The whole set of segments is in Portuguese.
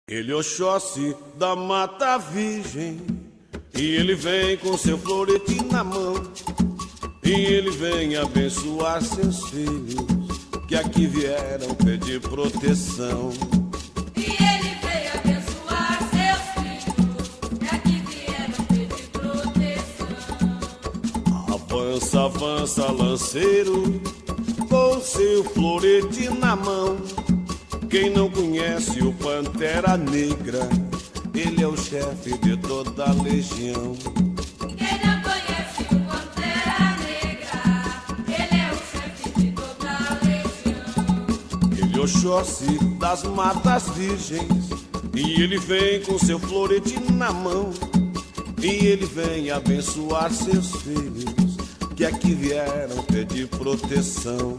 Ele é Oxóssi da Mata Virgem, e ele vem com seu florete na mão, e ele vem abençoar seus filhos, que aqui vieram pedir proteção. E ele veio abençoar seus filhos, que aqui vieram pedir proteção. Avança, avança, lanceiro, com seu florete na mão. Quem não conhece o Pantera Negra, ele é o chefe de toda a legião. Quem não conhece o Pantera Negra, ele é o chefe de toda a legião. Ele é Oxóssi das Matas Virgens, e ele vem com seu florete na mão, e ele vem abençoar seus filhos, que aqui vieram pedir proteção.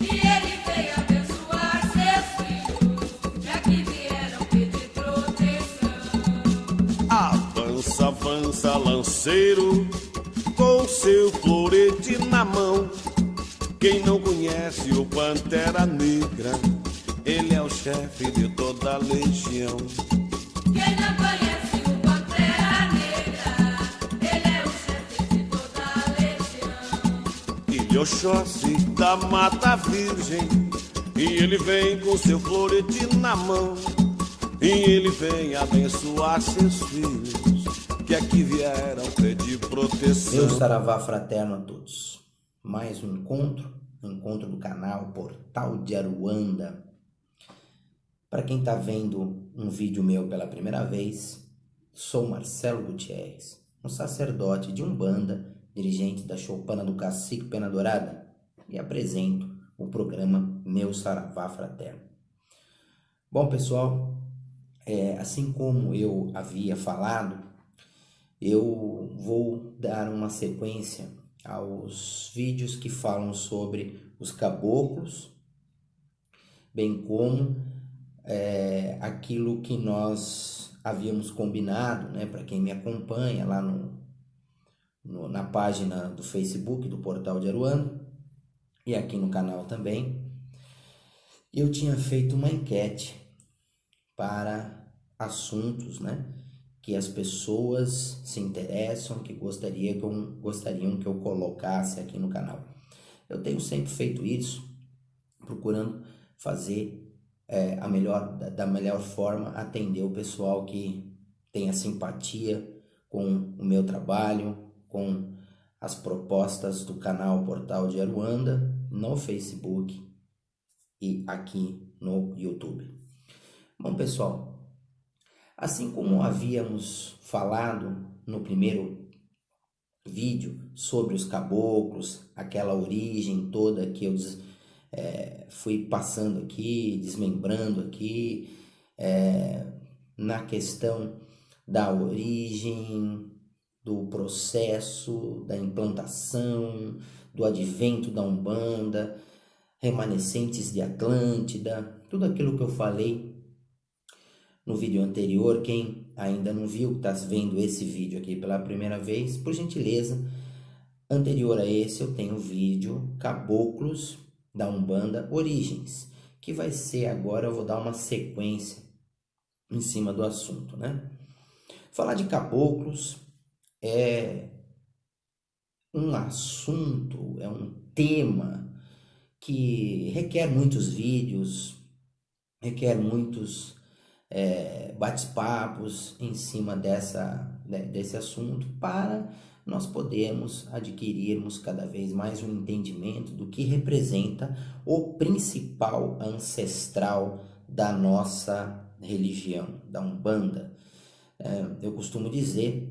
E ele veio abençoar seus filhos, que aqui vieram pedir proteção. Avança, avança, lanceiro, com seu florete na mão. Quem não conhece o Pantera Negra, ele é o chefe de toda a legião. Quem não conhece o Pantera Negra, ele é o chefe de toda a legião. Ele é Oxóssi da Mata Virgem, e ele vem com seu florete na mão, e ele vem abençoar seus filhos, que aqui vieram pedir proteção. Meu saravá fraterno a todos. Mais um encontro do canal Portal de Aruanda. Para quem está vendo um vídeo meu pela primeira vez, sou Marcelo Gutierrez, um sacerdote de Umbanda, dirigente da Choupana do Cacique Pena Dourada, e apresento o programa Meu Saravá Fraterno. Bom, pessoal, assim como eu havia falado, eu vou dar uma sequência aos vídeos que falam sobre os caboclos, bem como aquilo que nós havíamos combinado, né, para quem me acompanha lá na página do Facebook do Portal de Aruanda e aqui no canal também. Eu tinha feito uma enquete para assuntos, né, que as pessoas se interessam, que gostariam que eu colocasse aqui no canal. Eu tenho sempre feito isso, procurando fazer da melhor forma, atender o pessoal que tem a simpatia com o meu trabalho, com as propostas do canal Portal de Aruanda, no Facebook e aqui no YouTube. Bom, pessoal, assim como havíamos falado no primeiro vídeo sobre os caboclos, aquela origem toda que eu fui passando aqui, desmembrando aqui, na questão da origem, do processo, da implantação, do advento da Umbanda, remanescentes de Atlântida, tudo aquilo que eu falei no vídeo anterior. Quem ainda não viu, está vendo esse vídeo aqui pela primeira vez, por gentileza, anterior a esse eu tenho o vídeo Caboclos da Umbanda Origens, que vai ser agora, eu vou dar uma sequência em cima do assunto, né? Falar de caboclos é um assunto, é um tema que requer muitos vídeos, requer muitos bate-papos em cima desse assunto, para nós podermos adquirirmos cada vez mais um entendimento do que representa o principal ancestral da nossa religião, da Umbanda. Eu costumo dizer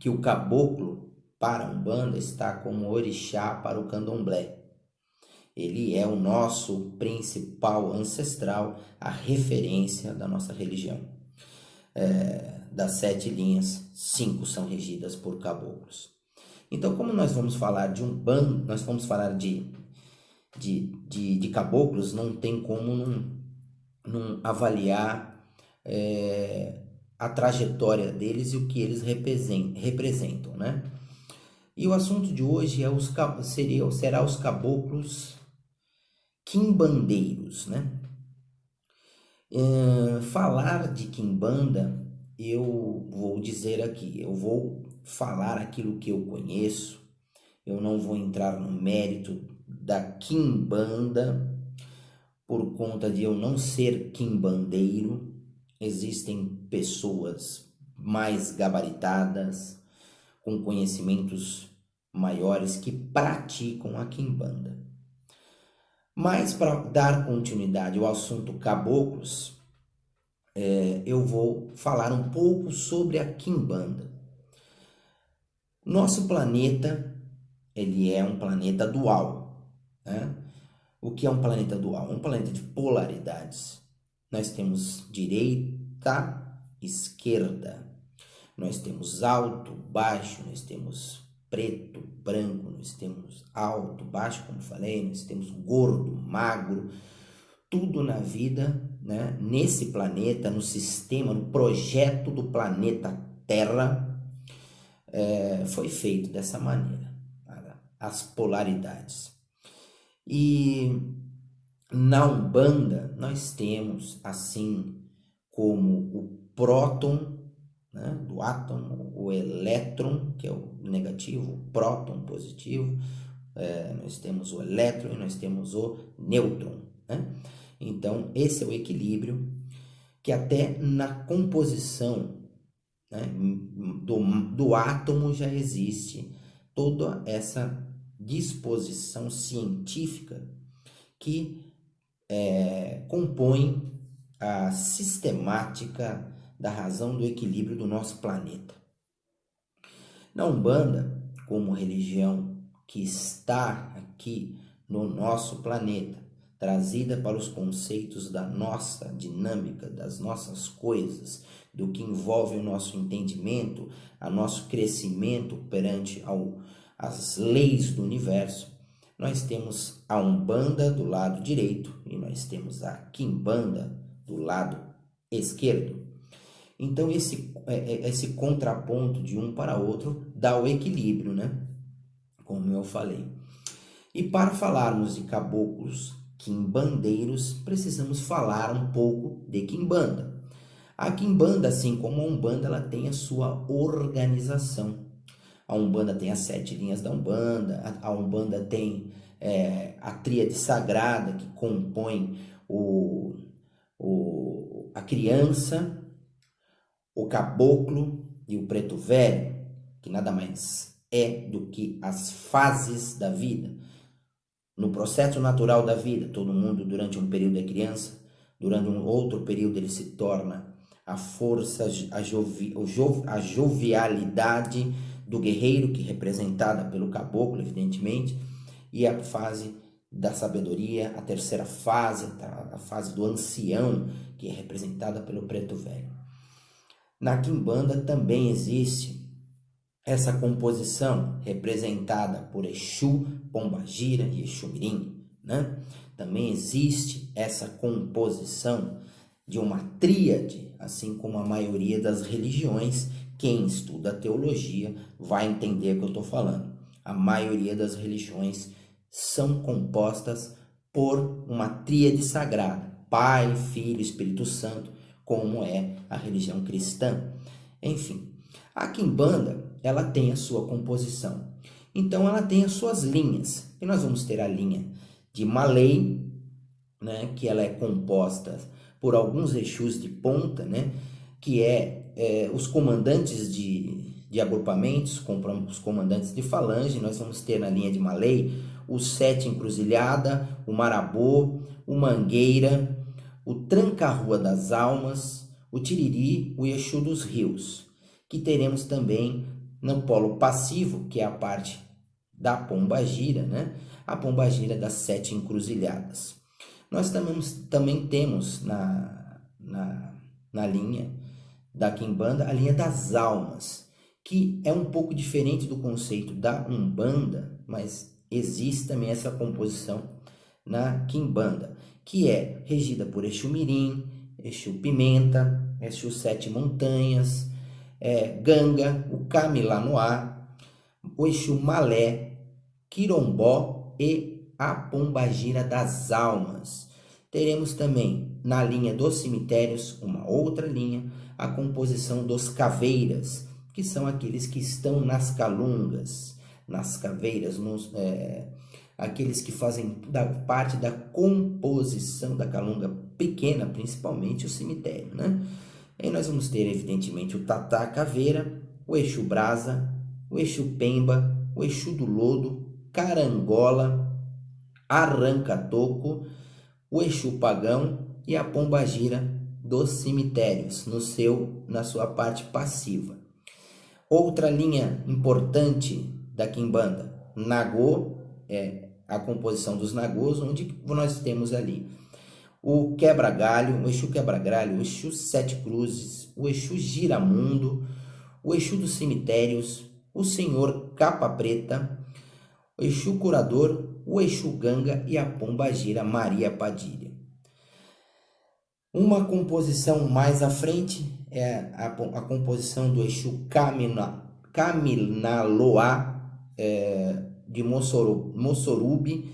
que o caboclo para a Umbanda está como orixá para o candomblé. Ele é o nosso principal ancestral, a referência da nossa religião. Das 7 linhas, 5 são regidas por caboclos. Então, como nós vamos falar de Umbanda, nós vamos falar de caboclos, não tem como não avaliar a trajetória deles e o que eles representam, né? E o assunto de hoje será os caboclos quimbandeiros, né? Falar de quimbanda, eu vou dizer aqui, eu vou falar aquilo que eu conheço, eu não vou entrar no mérito da quimbanda, por conta de eu não ser quimbandeiro. Existem pessoas mais gabaritadas, com conhecimentos maiores, que praticam a quimbanda. Mas para dar continuidade ao assunto caboclos, eu vou falar um pouco sobre a quimbanda. Nosso planeta, ele é um planeta dual, né? O que é um planeta dual? É um planeta de polaridades. Nós temos direita, esquerda. Nós temos alto, baixo, nós temos preto, branco, nós temos alto, baixo, como falei, nós temos gordo, magro. Tudo na vida, né? Nesse planeta, no sistema, no projeto do planeta Terra, foi feito dessa maneira, as polaridades. E na Umbanda nós temos, assim como o próton, né, do átomo, o elétron, que é o negativo, o próton positivo, nós temos o elétron e nós temos o nêutron, né? Então esse é o equilíbrio que até na composição, né, do átomo já existe toda essa disposição científica que compõe a sistemática da razão do equilíbrio do nosso planeta. Na Umbanda, como religião que está aqui no nosso planeta, trazida para os conceitos da nossa dinâmica, das nossas coisas, do que envolve o nosso entendimento, o nosso crescimento perante as leis do universo, nós temos a Umbanda do lado direito e nós temos a Quimbanda do lado esquerdo. Então esse contraponto de um para outro dá o equilíbrio, né? Como eu falei. E para falarmos de caboclos quimbandeiros, precisamos falar um pouco de quimbanda. A quimbanda, assim como a Umbanda, ela tem a sua organização. A Umbanda tem as 7 linhas da Umbanda, a Umbanda tem a tríade sagrada que compõe a criança, o caboclo e o preto velho, que nada mais é do que as fases da vida. No processo natural da vida, todo mundo durante um período é criança, durante um outro período ele se torna a força, a jovialidade do guerreiro, que é representada pelo caboclo, evidentemente, e a fase da sabedoria, a terceira fase, a fase do ancião, que é representada pelo preto velho. Na Quimbanda também existe essa composição representada por Exu, Pombagira e Exu Mirim, né? Também existe essa composição de uma tríade, assim como a maioria das religiões. Quem estuda teologia vai entender o que eu estou falando. A maioria das religiões são compostas por uma tríade sagrada, Pai, Filho, Espírito Santo, como é a religião cristã. Enfim, a Quimbanda, ela tem a sua composição. Então, ela tem as suas linhas. E nós vamos ter a linha de Malay, né, que ela é composta por alguns Exus de ponta, né, que os comandantes de agrupamentos, os comandantes de falange. Nós vamos ter na linha de Malay o Sete Encruzilhada, o Marabô, o Mangueira, o Tranca-Rua das Almas, o Tiriri, o Exu dos Rios, que teremos também no polo passivo, que é a parte da Pombagira, né? A Pombagira das 7 Encruzilhadas. Nós também temos na linha da Quimbanda a linha das almas, que é um pouco diferente do conceito da Umbanda, mas existe também essa composição na Quimbanda, que é regida por Exu Mirim, Exu Pimenta, Exu Sete Montanhas, Ganga, o Camilanoá, o Exu Malé, Quirombó e a Pombagira das Almas, Teremos também, na linha dos cemitérios, uma outra linha, a composição dos caveiras, que são aqueles que estão nas calungas, nas caveiras, aqueles que fazem parte da composição da calunga pequena, principalmente o cemitério, né? Aí nós vamos ter, evidentemente, o Tatá Caveira, o Exu Brasa, o Exu Pemba, o Exu do Lodo, Carangola, Arranca-Toco, o Exu Pagão e a Pombagira dos cemitérios, na sua parte passiva. Outra linha importante da quimbanda, Nagô, a composição dos nagôs, onde nós temos ali o Quebra-Galho, o Exu Quebra-Galho, o Exu Sete Cruzes, o Exu Giramundo, o Exu dos cemitérios, o Senhor Capa Preta, o Exu Curador, o Exu Ganga e a Pombagira Maria Padilha. Uma composição mais à frente é a composição do Exu Caminaloá, de Mossorube,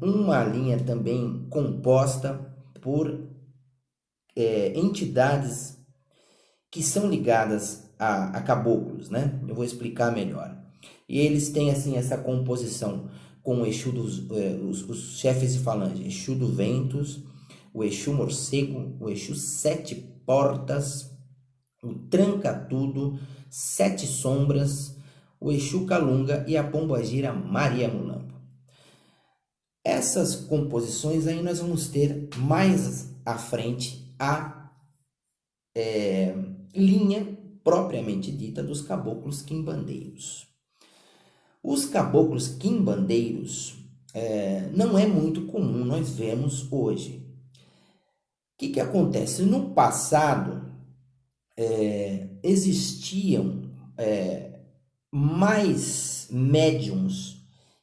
uma linha também composta por entidades que são ligadas a caboclos, né? Eu vou explicar melhor. E eles têm assim essa composição com o Exu os chefes de falange, Exu do Ventos, o Exu Morcego, o Exu Sete Portas, o Tranca-Tudo, Sete Sombras, o Exu Calunga e a Pombagira Maria Mulambo. Essas composições aí nós vamos ter mais à frente a linha propriamente dita dos caboclos quimbandeiros. Os caboclos quimbandeiros não é muito comum nós vemos hoje. O que acontece? No passado existiam mais médiums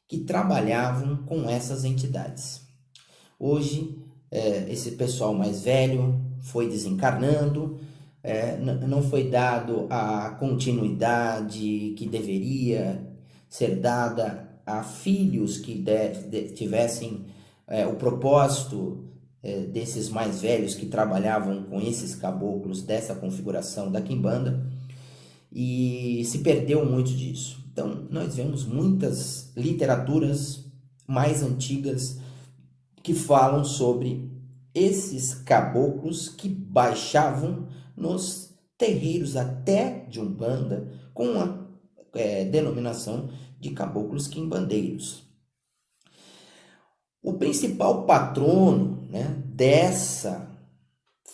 que trabalhavam com essas entidades. Hoje, esse pessoal mais velho foi desencarnando, não foi dado a continuidade que deveria ser dada a filhos que tivessem o propósito desses mais velhos que trabalhavam com esses caboclos dessa configuração da quimbanda, e se perdeu muito disso. Então, nós vemos muitas literaturas mais antigas que falam sobre esses caboclos que baixavam nos terreiros até de Umbanda com a denominação de caboclos quimbandeiros. O principal patrono, né, dessa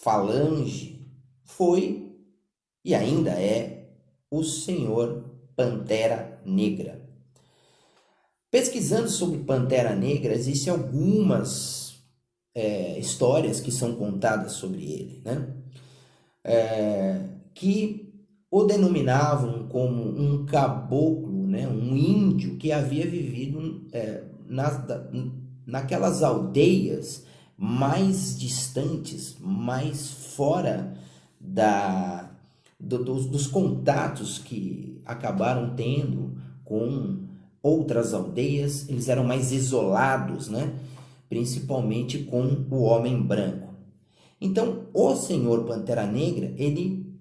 falange foi e ainda é o Senhor Pantera Negra. Pesquisando sobre Pantera Negra, existem algumas histórias que são contadas sobre ele, né? Que o denominavam como um caboclo, né? Um índio que havia vivido naquelas aldeias mais distantes, mais fora dos contatos que acabaram tendo com outras aldeias. Eles eram mais isolados, né? Principalmente com o homem branco. Então, o Senhor Pantera Negra, ele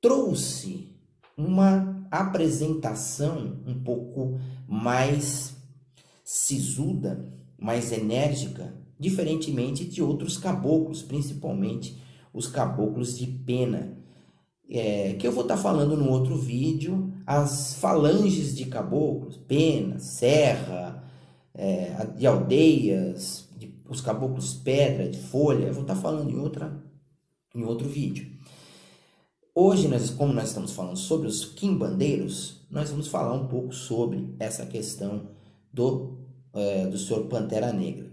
trouxe uma apresentação um pouco mais sisuda, mais enérgica, diferentemente de outros caboclos, principalmente os caboclos de pena, que eu vou estar falando no outro vídeo, as falanges de caboclos, pena, serra, de aldeias, os caboclos pedra, de folha, eu vou estar falando em outro vídeo. Hoje, como nós estamos falando sobre os quimbandeiros, nós vamos falar um pouco sobre essa questão do Senhor Pantera Negra.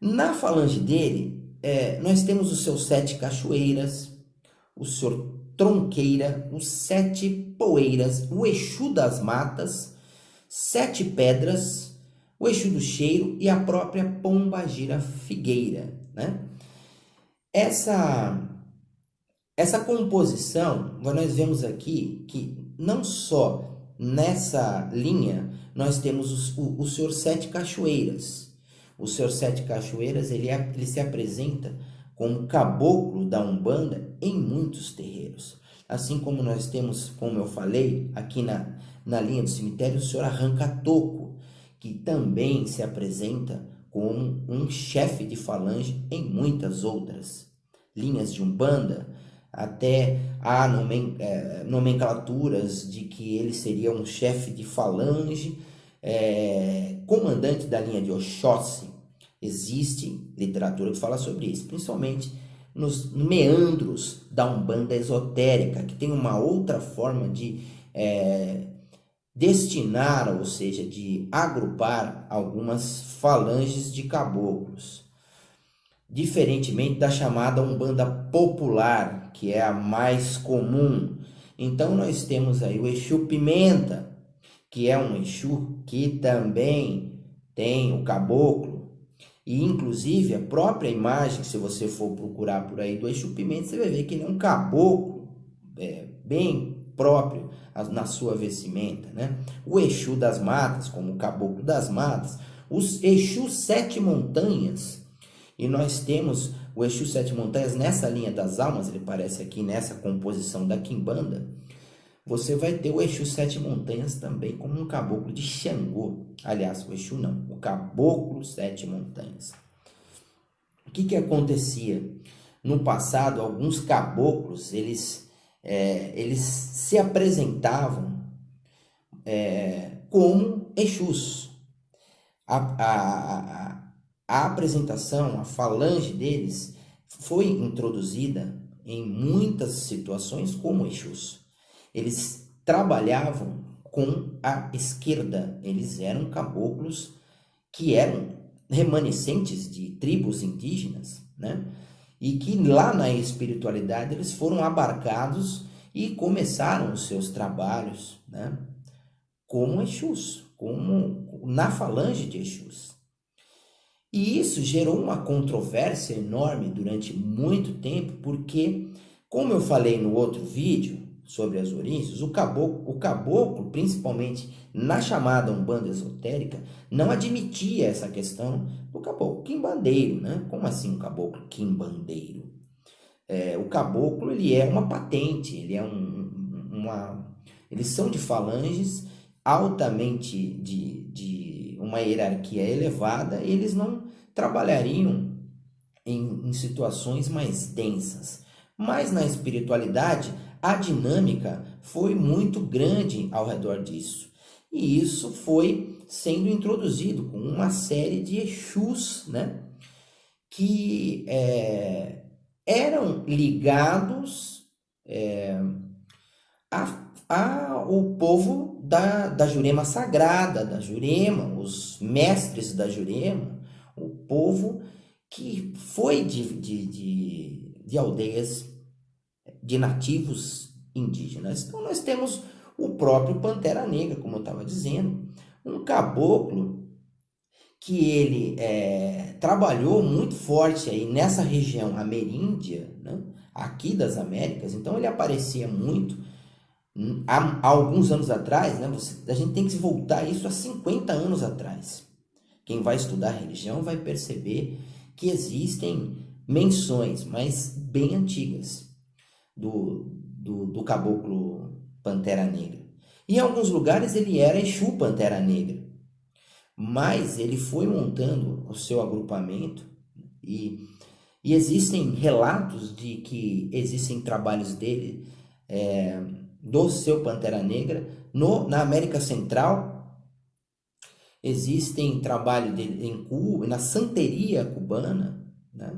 Na falange dele, nós temos os seus 7 cachoeiras, o Senhor Tronqueira, os 7 poeiras, o Exu das Matas, 7 pedras, o Exu do Cheiro e a própria Pombagira Figueira, né? Essa composição, nós vemos aqui que não só nessa linha nós temos o Senhor 7 Cachoeiras, O Senhor Sete Cachoeiras, ele se apresenta como caboclo da Umbanda em muitos terreiros. Assim como nós temos, como eu falei, aqui na linha do cemitério, o Senhor Arranca-Toco, que também se apresenta como um chefe de falange em muitas outras linhas de Umbanda. Até há nomenclaturas de que ele seria um chefe de falange, comandante da linha de Oxóssi. Existe literatura que fala sobre isso, principalmente nos meandros da Umbanda esotérica, que tem uma outra forma de destinar, ou seja, de agrupar algumas falanges de caboclos. Diferentemente da chamada Umbanda popular, que é a mais comum. Então nós temos aí o Exu Pimenta, que é um Exu que também tem o caboclo. E inclusive a própria imagem, se você for procurar por aí do Exu Pimenta, você vai ver que ele é um caboclo bem próprio na sua vestimenta, né? O Exu das Matas, como o Caboclo das Matas, os Exu Sete Montanhas. E nós temos o Exu Sete Montanhas nessa linha das almas, ele aparece aqui nessa composição da Quimbanda. Você vai ter o Exu Sete Montanhas também como um caboclo de Xangô. Aliás, o Exu não, o Caboclo Sete Montanhas. O que acontecia? No passado, alguns caboclos, eles se apresentavam como Exus. A apresentação, a falange deles foi introduzida em muitas situações como Exus. Eles trabalhavam com a esquerda, eles eram caboclos que eram remanescentes de tribos indígenas, né? E que lá na espiritualidade eles foram abarcados e começaram os seus trabalhos, né? Como Exus, como na falange de Exus. E isso gerou uma controvérsia enorme durante muito tempo, porque, como eu falei no outro vídeo sobre as origens, o caboclo, principalmente na chamada Umbanda esotérica, não admitia essa questão do caboclo quimbandeiro, né? Como assim um caboclo quimbandeiro? O caboclo, ele é uma patente, ele é eles são de falanges altamente de uma hierarquia elevada, e eles não trabalhariam em situações mais densas. Mas na espiritualidade, a dinâmica foi muito grande ao redor disso. E isso foi sendo introduzido com uma série de Exus, né? Que eram ligados ao povo da Jurema Sagrada, da Jurema, os mestres da Jurema, o povo que foi de aldeias de nativos indígenas. Então nós temos o próprio Pantera Negra, como eu estava dizendo, um caboclo que ele trabalhou muito forte aí nessa região ameríndia, né? Aqui das Américas. Então ele aparecia muito há alguns anos atrás, né? A gente tem que se voltar isso há 50 anos atrás. Quem vai estudar religião vai perceber que existem menções, mas bem antigas, do caboclo Pantera Negra. E em alguns lugares ele era Exu Pantera Negra, mas ele foi montando o seu agrupamento e existem relatos de que existem trabalhos dele, do seu Pantera Negra, na América Central. Existem trabalhos dele em Cuba, na santeria cubana, né?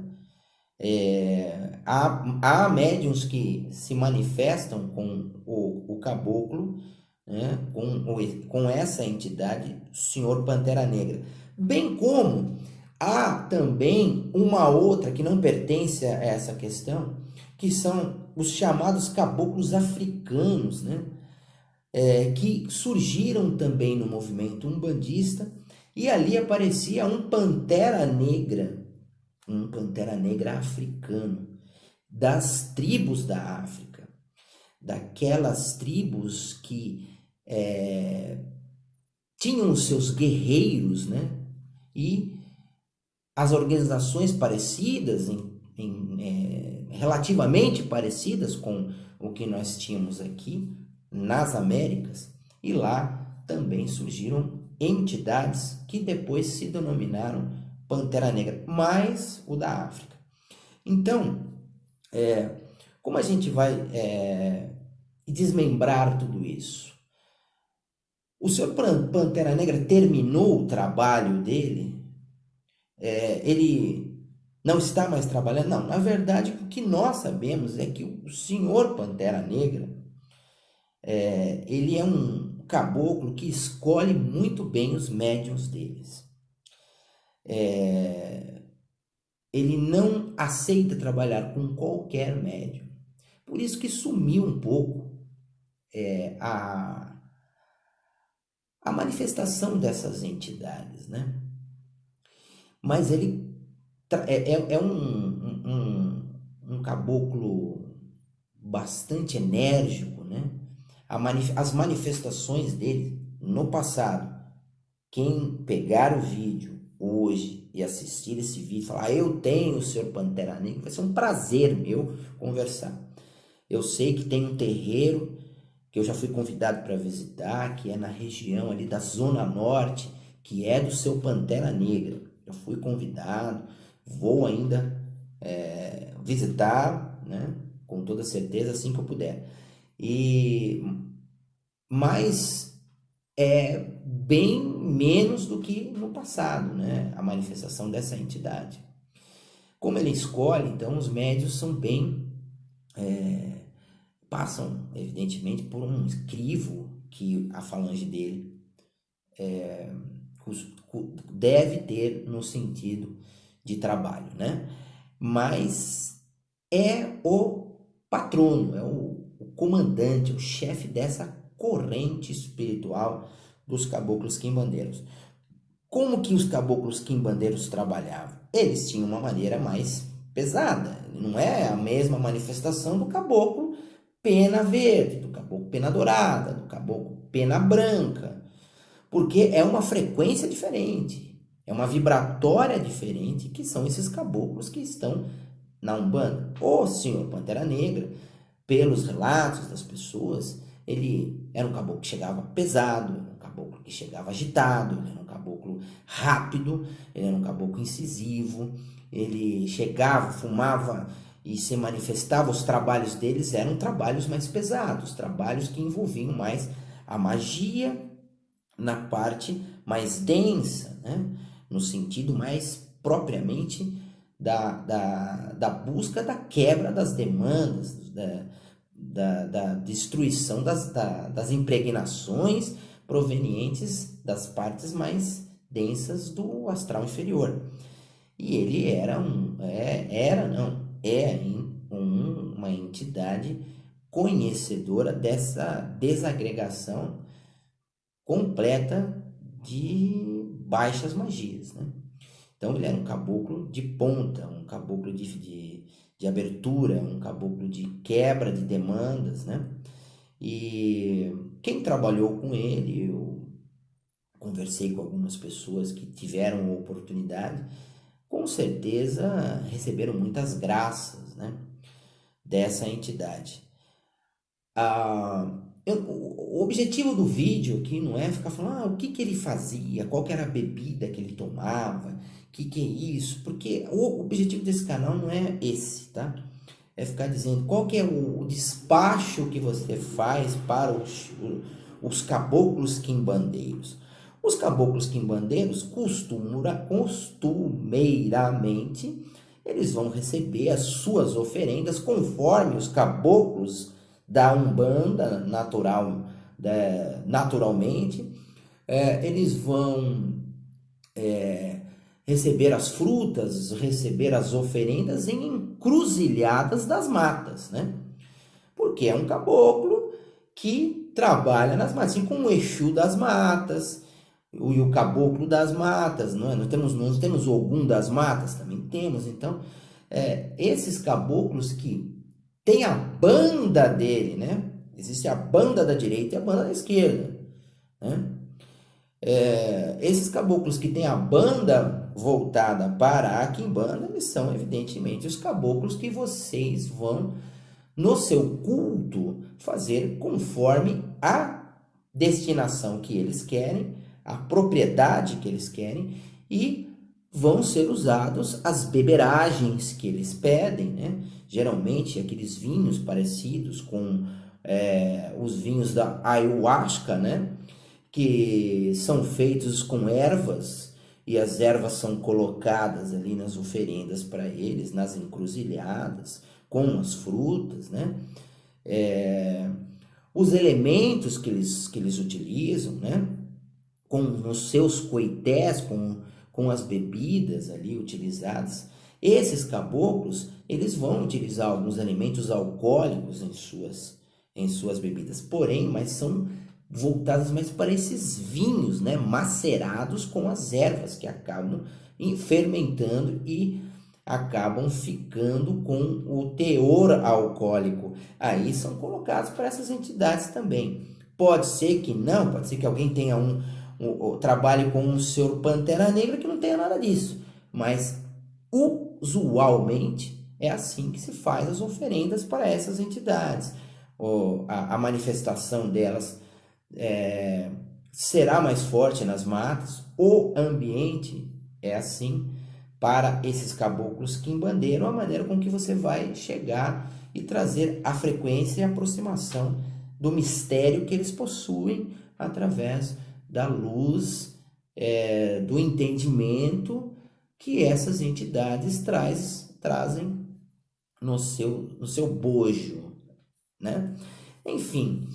Há médiuns que se manifestam com o caboclo, né? Com essa entidade, Senhor Pantera Negra. Bem como há também uma outra que não pertence a essa questão, que são os chamados caboclos africanos, né? Que surgiram também no movimento umbandista, e ali aparecia um Pantera Negra africano, das tribos da África, daquelas tribos que tinham os seus guerreiros, né? E as organizações parecidas, relativamente parecidas com o que nós tínhamos aqui nas Américas, e lá também surgiram entidades que depois se denominaram Pantera Negra, mais o da África. Então, como a gente vai desmembrar tudo isso? O senhor Pantera Negra terminou o trabalho dele? Ele não está mais trabalhando? Não, na verdade, o que nós sabemos é que o senhor Pantera Negra, ele é um caboclo que escolhe muito bem os médiuns deles. Ele não aceita trabalhar com qualquer médium. Por isso que sumiu um pouco a manifestação dessas entidades, né? Mas ele é um caboclo bastante enérgico, né? As manifestações dele no passado, quem pegar o vídeo hoje e assistir esse vídeo e falar, eu tenho o Sr. Pantera Negra, vai ser um prazer meu conversar. Eu sei que tem um terreiro que eu já fui convidado para visitar, que é na região ali da Zona Norte, que é do seu Pantera Negra. Eu fui convidado, vou ainda visitar, né, com toda certeza, assim que eu puder. Mas é bem menos do que no passado, né, a manifestação dessa entidade. Como ele escolhe, então, os médios são bem... passam, evidentemente, por um crivo que a falange dele deve ter no sentido de trabalho, né? Mas é o patrono, é o comandante, o chefe dessa corrente espiritual dos caboclos quimbandeiros. Como que os caboclos quimbandeiros trabalhavam? Eles tinham uma maneira mais pesada, não é a mesma manifestação do caboclo pena verde, do caboclo pena dourada, do caboclo pena branca, porque é uma frequência diferente, é uma vibratória diferente, que são esses caboclos que estão na Umbanda. O senhor Pantera Negra, pelos relatos das pessoas, ele era um caboclo que chegava pesado, era um caboclo que chegava agitado, ele era um caboclo rápido, ele era um caboclo incisivo, ele chegava, fumava e se manifestava. Os trabalhos deles eram trabalhos mais pesados, trabalhos que envolviam mais a magia na parte mais densa, né? No sentido mais propriamente da busca da quebra das demandas, da destruição das impregnações provenientes das partes mais densas do astral inferior. E ele é uma entidade conhecedora dessa desagregação completa de baixas magias, né? Então ele era um caboclo de ponta, um caboclo de abertura, um caboclo de quebra de demandas, né? E quem trabalhou com ele, eu conversei com algumas pessoas que tiveram a oportunidade, com certeza receberam muitas graças, né, dessa entidade. O objetivo do vídeo aqui não é ficar falando o que ele fazia, qual que era a bebida que ele tomava, que é isso, porque o objetivo desse canal não é esse, tá? É ficar dizendo qual que é o despacho que você faz para os caboclos quimbandeiros. Os caboclos quimbandeiros costumeiramente, eles vão receber as suas oferendas conforme os caboclos da Umbanda naturalmente, eles vão receber as frutas, receber as oferendas em encruzilhadas das matas, né? Porque é um caboclo que trabalha nas matas, assim como o Exu das matas, e o caboclo das matas, não é? Nós temos o Ogum das matas, também temos. Então, esses caboclos que tem a banda dele, né? Existe a banda da direita e a banda da esquerda, né? Esses caboclos que tem a banda voltada para a quimbanda, eles são evidentemente os caboclos que vocês vão, no seu culto, fazer conforme a destinação que eles querem, a propriedade que eles querem, e vão ser usados as beberagens que eles pedem, né? Geralmente aqueles vinhos parecidos com os vinhos da ayahuasca, né? Que são feitos com ervas, e as ervas são colocadas ali nas oferendas para eles, nas encruzilhadas, com as frutas, né? Os elementos que eles utilizam, né? Com os seus coités, com as bebidas ali utilizadas. Esses caboclos, eles vão utilizar alguns elementos alcoólicos em suas bebidas, porém, mas são voltadas mais para esses vinhos, né, macerados com as ervas que acabam fermentando e acabam ficando com o teor alcoólico. Aí são colocados para essas entidades também. Pode ser que não, pode ser que alguém tenha trabalhe com o senhor Pantera Negra que não tenha nada disso, mas usualmente é assim que se faz as oferendas para essas entidades. A manifestação delas será mais forte nas matas, o ambiente é assim para esses caboclos quimbandeiros, a maneira com que você vai chegar e trazer a frequência e a aproximação do mistério que eles possuem através da luz, do entendimento que essas entidades trazem no seu bojo, né? Enfim,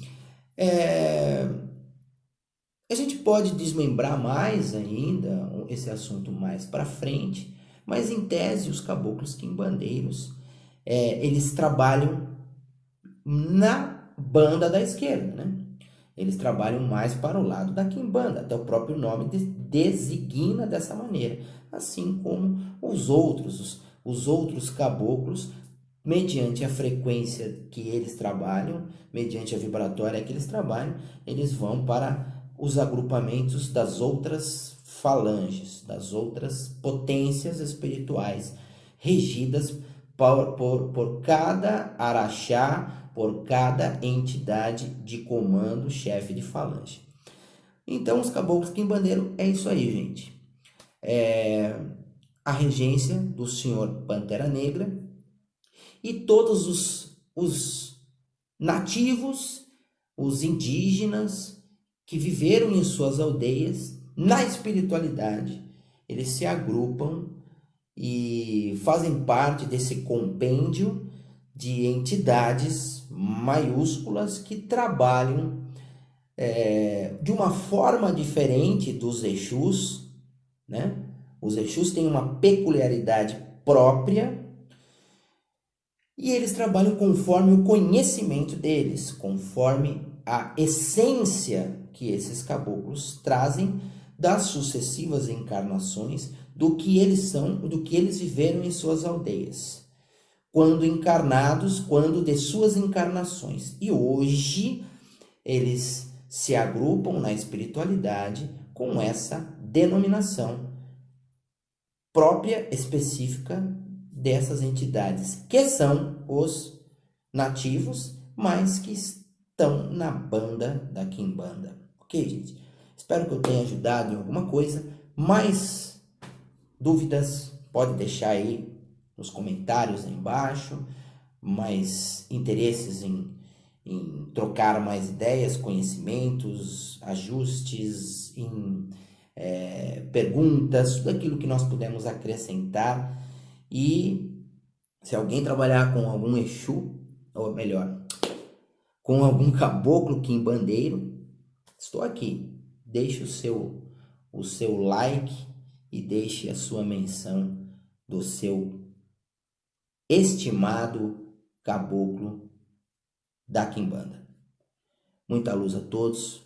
a gente pode desmembrar mais ainda esse assunto mais para frente, mas em tese os caboclos quimbandeiros, eles trabalham na banda da esquerda, né? Eles trabalham mais para o lado da quimbanda, até o próprio nome designa dessa maneira, assim como os outros caboclos, mediante a frequência que eles trabalham, mediante a vibratória que eles trabalham, eles vão para os agrupamentos das outras falanges, das outras potências espirituais, regidas por cada araxá, por cada entidade de comando, chefe de falange. Então, os caboclos quimbandeiros é isso aí, gente. A regência do senhor Pantera Negra e todos os nativos, os indígenas que viveram em suas aldeias, na espiritualidade, eles se agrupam e fazem parte desse compêndio de entidades maiúsculas que trabalham de uma forma diferente dos Exus, né? Os Exus têm uma peculiaridade própria e eles trabalham conforme o conhecimento deles, conforme a essência que esses caboclos trazem das sucessivas encarnações, do que eles são, do que eles viveram em suas aldeias, quando encarnados, quando de suas encarnações. E hoje eles se agrupam na espiritualidade com essa denominação própria, específica dessas entidades, que são os nativos, mas que estão na banda da quimbanda. Ok, gente? Espero que eu tenha ajudado em alguma coisa. Mais dúvidas, pode deixar aí nos comentários aí embaixo. Mais interesses em trocar mais ideias, conhecimentos, ajustes, em perguntas, tudo aquilo que nós pudemos acrescentar. E se alguém trabalhar com algum Exu, ou melhor, com algum caboclo quimbandeiro, estou aqui. Deixe o seu like e deixe a sua menção do seu estimado caboclo da quimbanda. Muita luz a todos,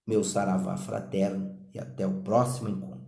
meu saravá fraterno, e até o próximo encontro.